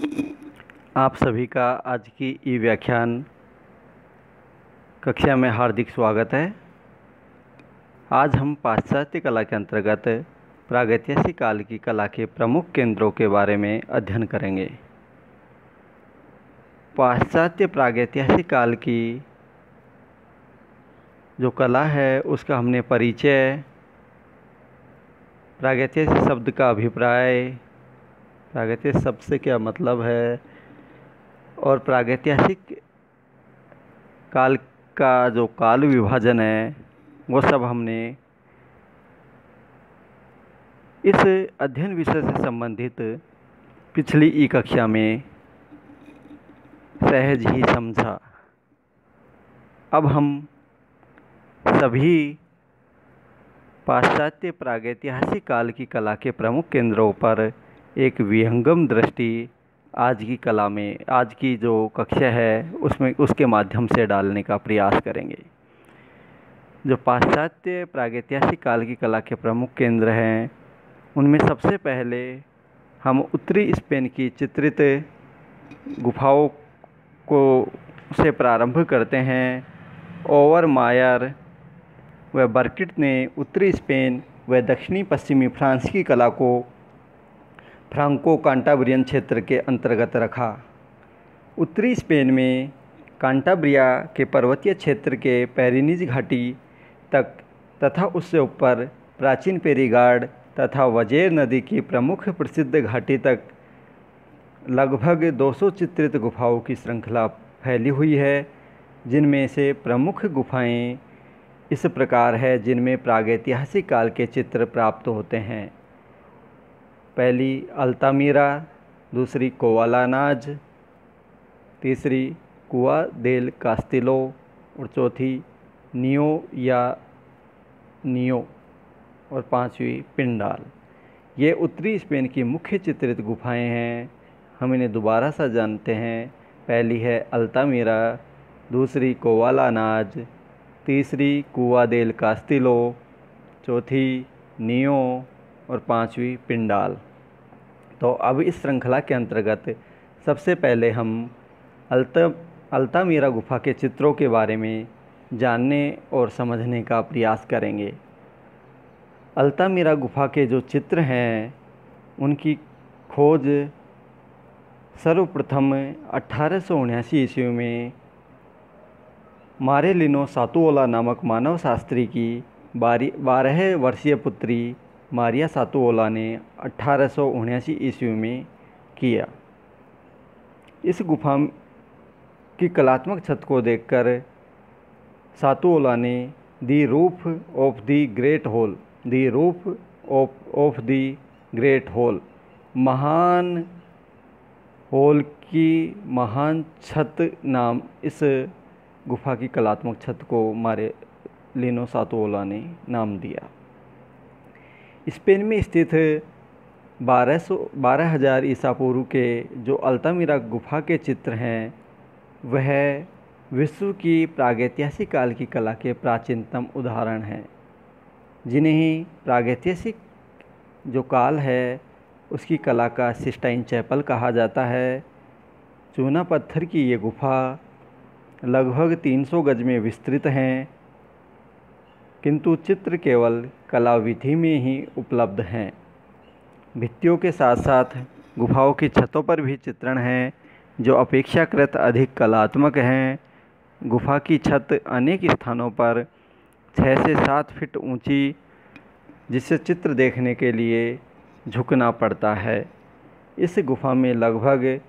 आप सभी का आज की ई व्याख्यान कक्षा में हार्दिक स्वागत है। आज हम पाश्चात्य कला के अंतर्गत प्रागैतिहासिक काल की कला के प्रमुख केंद्रों के बारे में अध्ययन करेंगे। पाश्चात्य प्रागैतिहासिक काल की जो कला है उसका हमने परिचय, प्रागैतिहासिक शब्द का अभिप्राय, प्रागैतिहासिक शब्द से क्या मतलब है और प्रागैतिहासिक काल का जो काल विभाजन है वो सब हमने इस अध्ययन विषय से संबंधित पिछली ई कक्षा में सहज ही समझा। अब हम सभी पाश्चात्य प्रागैतिहासिक काल की कला के प्रमुख केंद्रों पर एक विहंगम दृष्टि आज की जो कक्षा है उसमें उसके माध्यम से डालने का प्रयास करेंगे। जो पाश्चात्य प्रागैतिहासिक काल की कला के प्रमुख केंद्र हैं उनमें सबसे पहले हम उत्तरी स्पेन की चित्रित गुफाओं को से प्रारंभ करते हैं। ओवरमायर व बर्किट ने उत्तरी स्पेन व दक्षिणी पश्चिमी फ्रांस की कला को फ्रांको कांटाब्रियन क्षेत्र के अंतर्गत रखा। उत्तरी स्पेन में कांटाब्रिया के पर्वतीय क्षेत्र के पेरिनीज घाटी तक तथा उससे ऊपर प्राचीन पेरिगार्ड तथा वजेर नदी की प्रमुख प्रसिद्ध घाटी तक लगभग 200 चित्रित गुफाओं की श्रृंखला फैली हुई है, जिनमें से प्रमुख गुफाएं इस प्रकार है जिनमें प्रागैतिहासिक काल के चित्र प्राप्त होते हैं। पहली अल्तामीरा, दूसरी कोवालानाज, तीसरी कुआ देल कास्तिलो और चौथी नियो और पांचवी पिंडाल। ये उत्तरी स्पेन की मुख्य चित्रित गुफाएं हैं। हम इन्हें दोबारा से जानते हैं। पहली है अल्तामीरा, दूसरी कोवालानाज, तीसरी कुआ देल कास्तिलो, चौथी नियो और पांचवी पिंडाल। तो अब इस श्रृंखला के अंतर्गत सबसे पहले हम अल्तामीरा गुफा के चित्रों के बारे में जानने और समझने का प्रयास करेंगे। अल्तामीरा गुफा के जो चित्र हैं उनकी खोज सर्वप्रथम 1879 ईस्वी में मारेलिनो सातुओला नामक मानव शास्त्री की 12 वर्षीय पुत्री मारिया सातुओला ने 1879 ईस्वी में किया। इस गुफा की कलात्मक छत को देखकर सातुओला ने the roof of the great hall, महान होल की महान छत नाम इस गुफा की कलात्मक छत को मारेलिनो सातुओला ने नाम दिया। स्पेन में स्थित 12,000 ईसा पूर्व के जो अल्तामीरा गुफा के चित्र हैं वह विश्व की प्रागैतिहासिक काल की कला के प्राचीनतम उदाहरण हैं, जिन्हें प्रागैतिहासिक जो काल है उसकी कला का सिस्टाइन चैपल कहा जाता है। चूना पत्थर की ये गुफा लगभग 300 गज में विस्तृत हैं, किंतु चित्र केवल कला विधि में ही उपलब्ध हैं। भित्तियों के साथ साथ गुफाओं की छतों पर भी चित्रण हैं जो अपेक्षाकृत अधिक कलात्मक हैं। गुफा की छत अनेक स्थानों पर 6 से 7 फीट ऊंची, जिससे चित्र देखने के लिए झुकना पड़ता है। इस गुफा में लगभग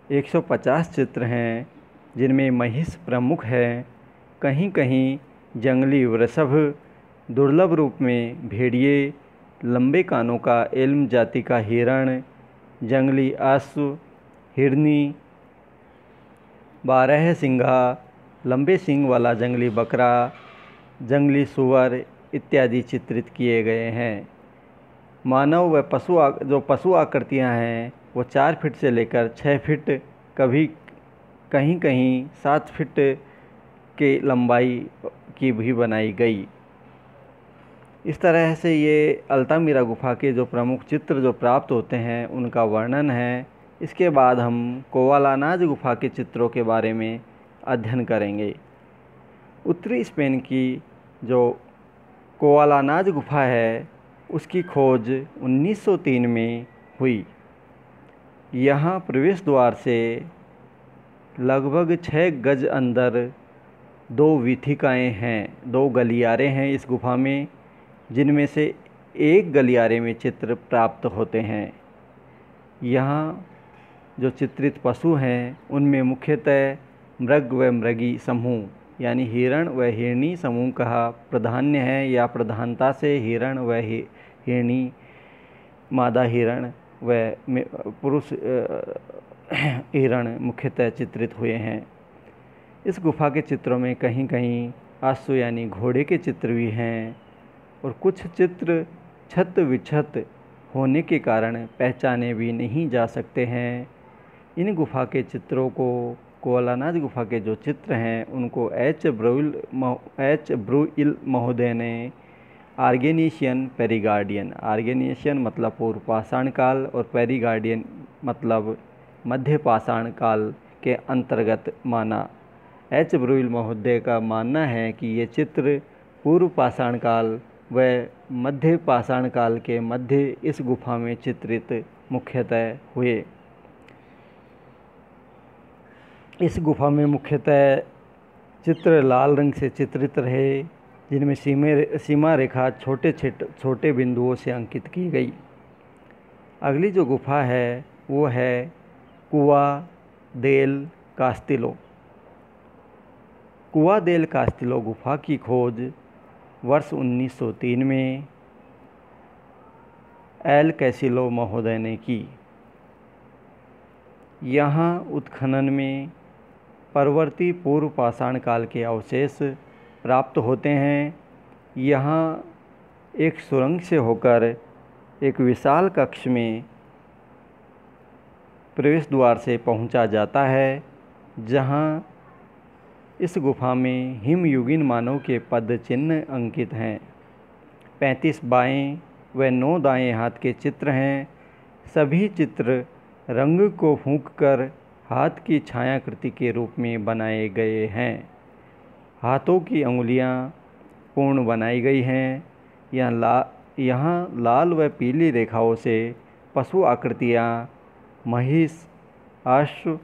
150 चित्र हैं, जिनमें महिष प्रमुख है। कहीं कहीं जंगली वृषभ, दुर्लभ रूप में भेड़िए, लंबे कानों का एल्म जाति का हिरण, जंगली अश्व, हिरनी, 12 सिंघा, लंबे सींग वाला जंगली बकरा, जंगली सुअर इत्यादि चित्रित किए गए हैं। मानव व पशु आकृतियां हैं वो 4 फीट से लेकर 6 फीट, कहीं कहीं 7 फीट के लंबाई की भी बनाई गई। इस तरह से ये अल्तामीरा गुफा के जो प्रमुख चित्र जो प्राप्त होते हैं उनका वर्णन है। इसके बाद हम कोवालानाज गुफा के चित्रों के बारे में अध्ययन करेंगे। उत्तरी स्पेन की जो कोवालानाज गुफा है उसकी खोज 1903 में हुई। यहाँ प्रवेश द्वार से लगभग 6 गज अंदर 2 वीथिकाएँ हैं, 2 गलियारे हैं इस गुफा में, जिनमें से एक गलियारे में चित्र प्राप्त होते हैं। यहाँ जो चित्रित पशु हैं उनमें मुख्यतः मृग व मृगी समूह यानी हिरण व हिरणी समूह का प्राधान्य है, या प्रधानता से हिरण व हिरणी, मादा हिरण व पुरुष हिरण मुख्यतः चित्रित हुए हैं। इस गुफा के चित्रों में कहीं कहीं अश्व यानी घोड़े के चित्र भी हैं, और कुछ चित्र छत विछत होने के कारण पहचाने भी नहीं जा सकते हैं। इन गुफा के चित्रों को, कोवालानाज गुफा के जो चित्र हैं उनको एच ब्रुइल महोदय ने आर्गेनेशियन पेरिगार्डियन, आर्गेनेशियन मतलब पूर्व पाषाण काल और पेरिगार्डियन मतलब मध्य पाषाण काल के अंतर्गत माना। एच ब्रुइल महोदय का मानना है कि ये चित्र पूर्व पाषाण काल व मध्य पाषाण काल के मध्य इस गुफा में चित्रित मुख्यतः हुए। इस गुफा में मुख्यतः चित्र लाल रंग से चित्रित रहे, जिनमें सीमा रेखा छोटे बिंदुओं से अंकित की गई। अगली जो गुफा है वो है कुआ देल कास्तिलो। कुआ देल कास्तिलो गुफा की खोज वर्ष 1903 में एल कैसिलो महोदय ने की। यहाँ उत्खनन में परवर्ती पूर्व पाषाण काल के अवशेष प्राप्त होते हैं। यहाँ एक सुरंग से होकर एक विशाल कक्ष में प्रवेश द्वार से पहुँचा जाता है, जहाँ इस गुफा में हिमयुगीन मानव के पद चिन्ह अंकित हैं। 35 बाएं व 9 दाएं हाथ के चित्र हैं। सभी चित्र रंग को फूंककर हाथ की छायाकृति के रूप में बनाए गए हैं। हाथों की अंगुलियां पूर्ण बनाई गई हैं। यहाँ लाल व पीली रेखाओं से पशु आकृतियाँ महिष, अश्व,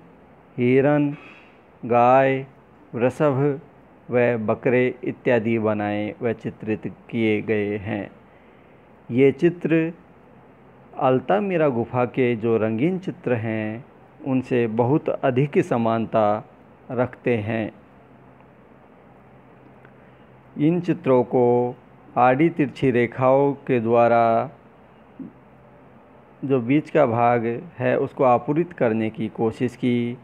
हिरन, गाय, वृषभ व बकरे इत्यादि बनाए व चित्रित किए गए हैं। ये चित्र अल्तामिरा गुफा के जो रंगीन चित्र हैं उनसे बहुत अधिक समानता रखते हैं। इन चित्रों को आड़ी तिरछी रेखाओं के द्वारा जो बीच का भाग है उसको आपूरित करने की कोशिश की।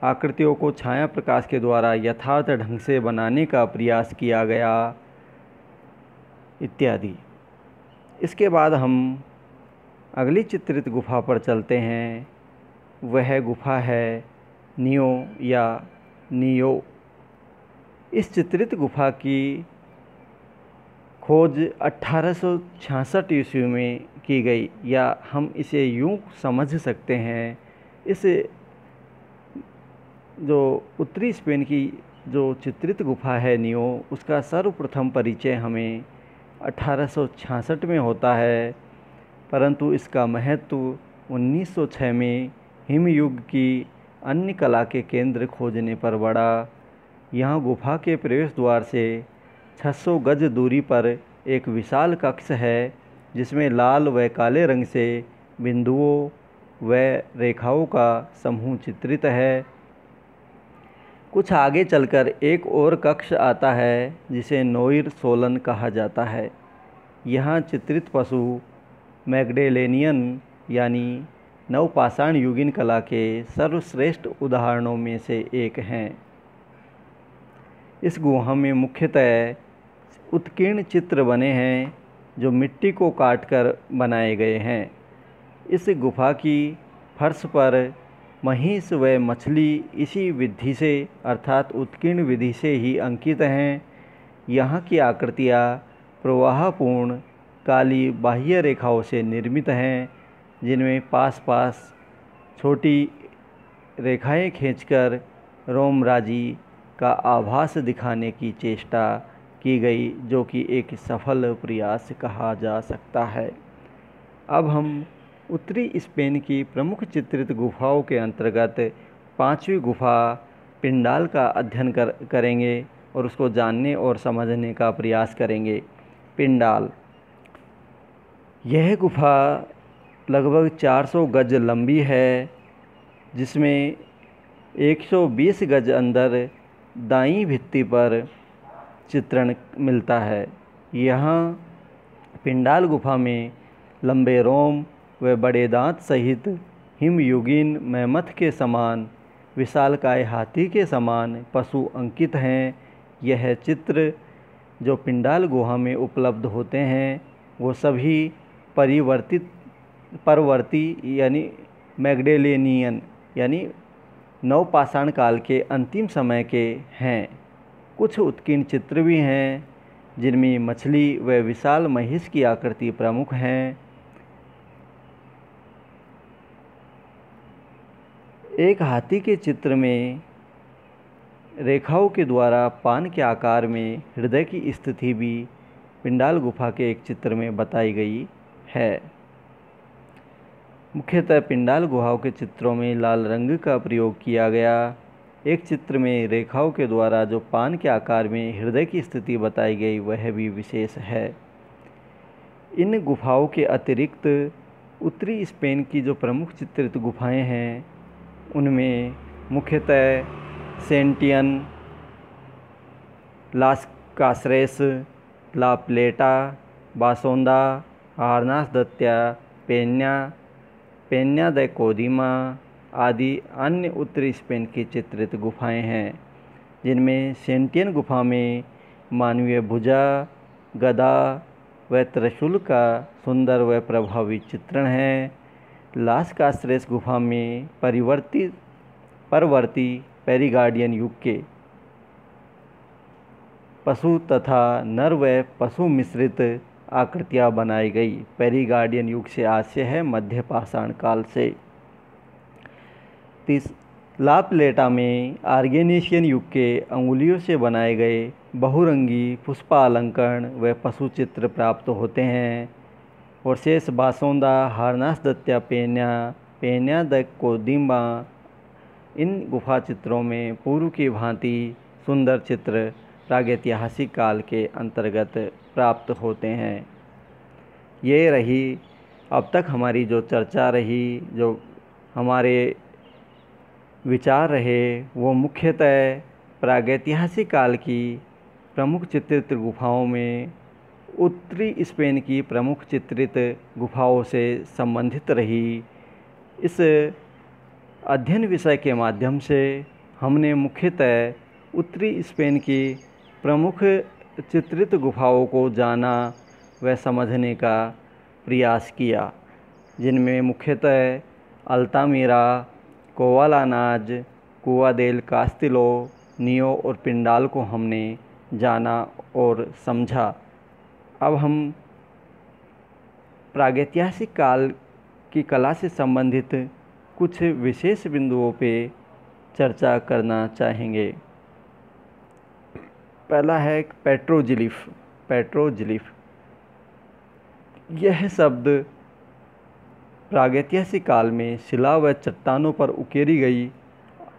आकृतियों को छाया प्रकाश के द्वारा यथार्थ ढंग से बनाने का प्रयास किया गया इत्यादि। इसके बाद हम अगली चित्रित गुफा पर चलते हैं। वह गुफा है नियो या नियो। इस चित्रित गुफा की खोज 1866 ईस्वी में की गई, या हम इसे यूँ समझ सकते हैं, इस जो उत्तरी स्पेन की जो चित्रित गुफा है नियो, उसका सर्वप्रथम परिचय हमें 1866 में होता है, परंतु इसका महत्व 1906 में हिमयुग की अन्य कला के केंद्र खोजने पर बढ़ा। यहाँ गुफा के प्रवेश द्वार से 600 गज दूरी पर एक विशाल कक्ष है, जिसमें लाल व काले रंग से बिंदुओं व रेखाओं का समूह चित्रित है। कुछ आगे चलकर एक और कक्ष आता है जिसे नोइर सोलन कहा जाता है। यहाँ चित्रित पशु मैग्डेलेनियन यानी नवपाषाण युगीन कला के सर्वश्रेष्ठ उदाहरणों में से एक हैं। इस गुहा में मुख्यतः उत्कीर्ण चित्र बने हैं जो मिट्टी को काटकर बनाए गए हैं। इस गुफा की फर्श पर महिष व मछली इसी विधि से अर्थात उत्कीर्ण विधि से ही अंकित हैं। यहाँ की आकृतियाँ प्रवाहपूर्ण काली बाह्य रेखाओं से निर्मित हैं, जिनमें पास पास छोटी रेखाएं खींचकर रोमराजी का आभास दिखाने की चेष्टा की गई, जो कि एक सफल प्रयास कहा जा सकता है। अब हम उत्तरी स्पेन की प्रमुख चित्रित गुफाओं के अंतर्गत 5वीं गुफा पिंडाल का अध्ययन करेंगे और उसको जानने और समझने का प्रयास करेंगे। पिंडाल, यह गुफा लगभग 400 गज लंबी है, जिसमें 120 गज अंदर दाईं भित्ति पर चित्रण मिलता है। यहाँ पिंडाल गुफा में लंबे रोम व बड़े दांत सहित हिमयुगीन मैमथ के समान विशालकाय हाथी के समान पशु अंकित हैं। यह चित्र जो पिंडाल गुहा में उपलब्ध होते हैं वो सभी परवर्ती यानी मैग्डेलेनियन यानी नवपाषाण काल के अंतिम समय के हैं। कुछ उत्कीर्ण चित्र भी हैं जिनमें मछली व विशाल महिष की आकृति प्रमुख हैं। एक हाथी के चित्र में रेखाओं के द्वारा पान के आकार में हृदय की स्थिति भी पिंडाल गुफा के एक चित्र में बताई गई है। मुख्यतः पिंडाल गुहाओं के चित्रों में लाल रंग का प्रयोग किया गया। एक चित्र में रेखाओं के द्वारा जो पान के आकार में हृदय की स्थिति बताई गई वह भी विशेष है। इन गुफाओं के अतिरिक्त उत्तरी स्पेन की जो प्रमुख चित्रित गुफाएं हैं उनमें मुख्यतः सेंटियन, लास कासरेस, ला प्लेटा, बासोंदा, हारनास दत्या, पेन्या द कोदिमा आदि अन्य उत्तरी स्पेन की चित्रित गुफाएं हैं, जिनमें सेंटियन गुफा में मानवीय भुजा, गदा व त्रिशूल का सुंदर व प्रभावी चित्रण है। लास कासरेस गुफा में परवर्ती पेरिगार्डियन युग के पशु तथा नर व पशु मिश्रित आकृतियाँ बनाई गई। पेरिगार्डियन युग से आशय है मध्य पाषाण काल से। ला प्लेटा में आर्गेनेशियन युग के अंगुलियों से बनाए गए बहुरंगी पुष्पालंकरण व पशु चित्र प्राप्त होते हैं। और शेष बासोंदा, हारनास दत्या, पेन्या द कोदिमा, इन गुफा चित्रों में पूर्व की भांति सुंदर चित्र प्रागैतिहासिक काल के अंतर्गत प्राप्त होते हैं। ये रही अब तक हमारी जो चर्चा रही, जो हमारे विचार रहे, वो मुख्यतः प्रागैतिहासिक काल की प्रमुख चित्रित गुफाओं में उत्तरी स्पेन की प्रमुख चित्रित गुफाओं से संबंधित रही। इस अध्ययन विषय के माध्यम से हमने मुख्यतः उत्तरी स्पेन की प्रमुख चित्रित गुफाओं को जाना व समझने का प्रयास किया, जिनमें मुख्यतः अल्तामिरा, कोवालानाज, कुआ देल कास्तिलो, नियो और पिंडाल को हमने जाना और समझा। अब हम प्रागैतिहासिक काल की कला से संबंधित कुछ विशेष बिंदुओं पे चर्चा करना चाहेंगे। पहला है पेट्रोजिलिफ। यह शब्द प्रागैतिहासिक काल में शिला व चट्टानों पर उकेरी गई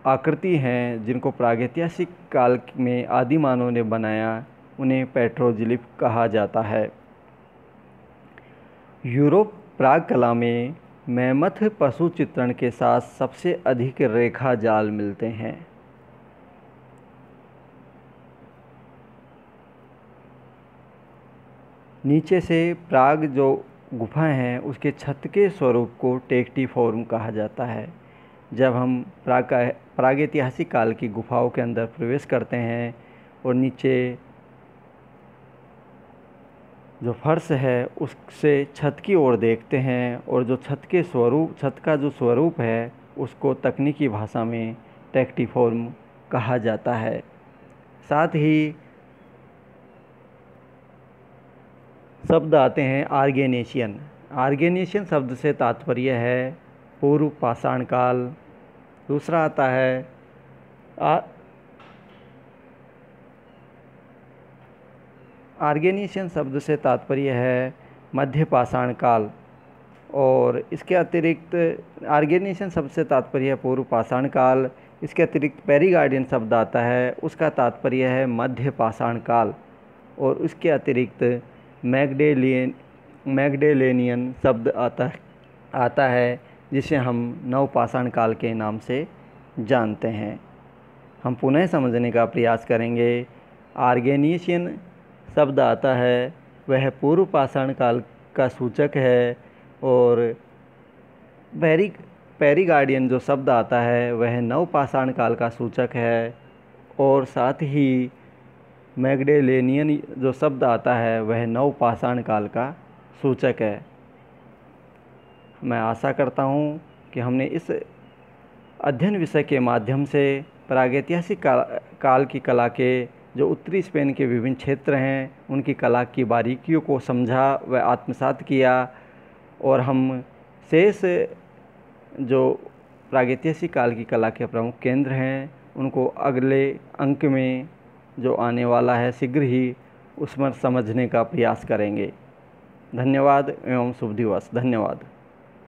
आकृति हैं, जिनको प्रागैतिहासिक काल में आदिमानव ने बनाया, उन्हें पेट्रोजिलिफ कहा जाता है। यूरोप प्राग कला में मैमथ पशु चित्रण के साथ सबसे अधिक रेखा जाल मिलते हैं। नीचे से प्राग जो गुफाएं हैं उसके छत के स्वरूप को टेक्टिफॉर्म कहा जाता है। जब हम प्रागैतिहासिक काल की गुफाओं के अंदर प्रवेश करते हैं और नीचे जो फर्श है उससे छत की ओर देखते हैं और जो छत का जो स्वरूप है उसको तकनीकी भाषा में टेक्टिफॉर्म कहा जाता है। साथ ही शब्द आते हैं आर्गेनेशियन शब्द से तात्पर्य है पूर्व पाषाण काल। दूसरा आता है आर्गेनिशियन शब्द से तात्पर्य है मध्य पाषाण काल, और इसके अतिरिक्त आर्गेनिशियन शब्द से तात्पर्य है पूर्व पाषाण काल। इसके अतिरिक्त पेरिगार्डियन शब्द आता है, उसका तात्पर्य है मध्य पाषाण काल, और उसके अतिरिक्त मैग्डेलेनियन शब्द आता है जिसे हम नवपाषाण काल के नाम से जानते हैं। हम पुनः समझने का प्रयास करेंगे। आर्गेनिशियन शब्द आता है वह पूर्व पाषाण काल का सूचक है, और पेरिगार्डियन जो शब्द आता है वह नवपाषाण काल का सूचक है, और साथ ही मैग्डेलेनियन जो शब्द आता है वह नवपाषाण काल का सूचक है। मैं आशा करता हूँ कि हमने इस अध्ययन विषय के माध्यम से प्रागैतिहासिक काल की कला के जो उत्तरी स्पेन के विभिन्न क्षेत्र हैं उनकी कला की बारीकियों को समझा व आत्मसात किया, और हम शेष जो प्रागैतिहासिक काल की कला के प्रमुख केंद्र हैं उनको अगले अंक में जो आने वाला है शीघ्र ही उसमें समझने का प्रयास करेंगे। धन्यवाद एवं शुभ दिवस। धन्यवाद।